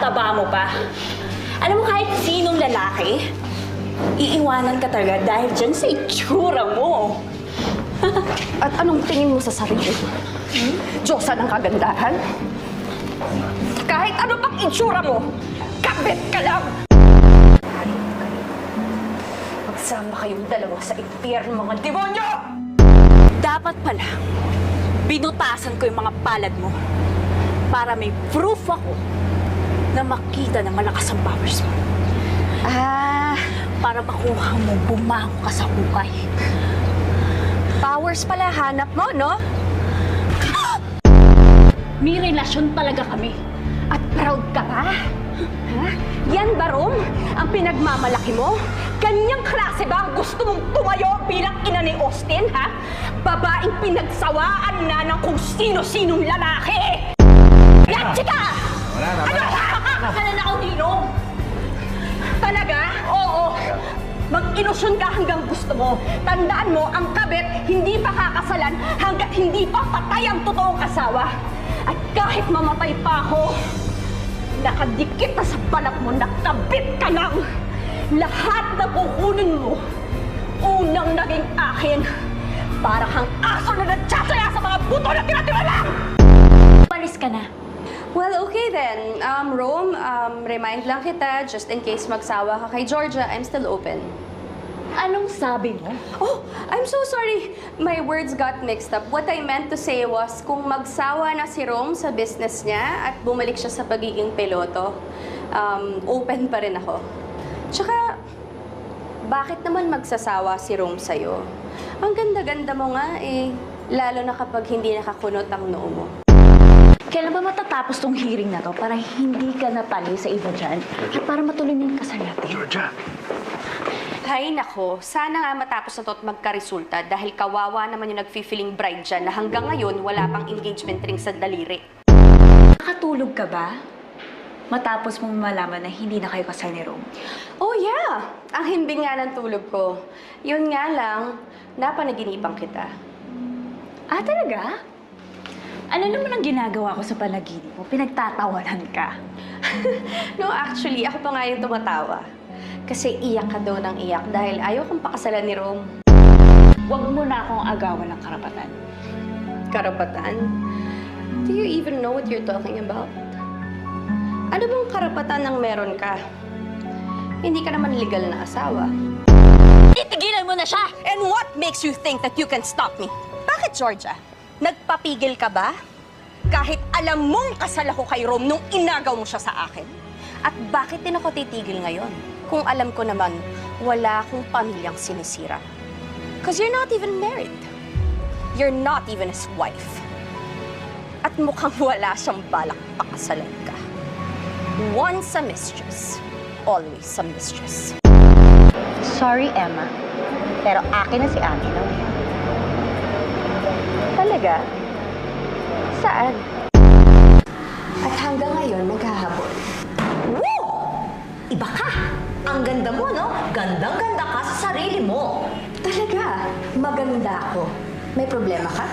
taba mo pa. Alam mo, kahit sinong lalaki, iiwanan ka talaga dahil dyan sa itsura mo. At anong tingin mo sa sarili? Diyosa ng kagandahan? Kahit ano pang itsura mo, kabit ka lang! Magsama kayong dalawa sa impyerno, mga demonyo! Dapat pala, binutasan ko yung mga palad mo para may proof ako na makita na malakas ang powers mo. Para makuha mo, bumango ka sa hukay. Powers pala hanap mo, no? May relasyon talaga kami. At proud ka ba? Ha? Yan ba, Rom? Ang pinagmamalaki mo? Ganyang klase ba ang gusto mong tumayo bilang ina ni Austin, ha? Babaeng pinagsawaan na ng kung sino-sinong lalaki! Yan, chika! Wala na. Ano? Nakakakalan ako ni Rom! Talaga? Oo. Mag-ilusyon ka hanggang gusto mo. Tandaan mo, ang kabit hindi pa kakasalan hanggat hindi pa patay ang totoong asawa. At kahit mamatay pa ako, nakadikit na sa balat mo, nakabit ka lang. Lahat na kukunin mo, unang naging akin. Para kang aso na nagsasaya sa mga buto na tinatira lang! Palis ka na. Well, okay then. Rome, remind lang kita, just in case magsawa ka kay Georgia, I'm still open. Anong sabi mo? Oh, I'm so sorry. My words got mixed up. What I meant to say was, kung magsawa na si Rome sa business niya at bumalik siya sa pagiging piloto, open pa rin ako. Tsaka, bakit naman magsasawa si Rome sa'yo? Ang ganda-ganda mo nga eh, lalo na kapag hindi nakakunot ang noo mo. Kailan ba matatapos tong hearing na to para hindi ka napali sa iba dyan at para matuloy na yung kasal natin? Georgia! Hay nako, sana nga matapos na to at magkaresulta dahil kawawa naman yung nag-feeling bride dyan na hanggang ngayon wala pang engagement ring sa daliri. Nakatulog ka ba? Matapos mong malaman na hindi na kayo kasal ni Rome. Oh yeah! Ang himbing nga ng tulog ko. Yun nga lang, napanaginipan kita. Ah, talaga? Ano naman ang ginagawa ko sa panaginip mo? Pinagtatawanan ka. No, actually, ako pa nga yung tumatawa. Kasi iyak ka daw ng iyak dahil ayaw kong pakasalan ni Rome. Huwag mo na akong agawan ng karapatan. Karapatan? Do you even know what you're talking about? Ano bang karapatan ang meron ka? Hindi ka naman legal na asawa. Itigilan mo na siya! And what makes you think that you can stop me? Bakit, Georgia? Nagpapigil ka ba? Kahit alam mong kasal ako kay Rome nung inagaw mo siya sa akin? At bakit din ako titigil ngayon? Kung alam ko naman, wala akong pamilyang sinisira. Because you're not even married. You're not even his wife. At mukhang wala siyang balak pakasalan ka. Once a mistress, always a mistress. Sorry, Emma. Pero akin na si Angelo. Talaga? Saan? At hanggang ngayon, naghahabol. Woo! Iba ka! Ang ganda mo, no? Gandang-ganda ka sa sarili mo. Talaga? Maganda ako. May problema ka?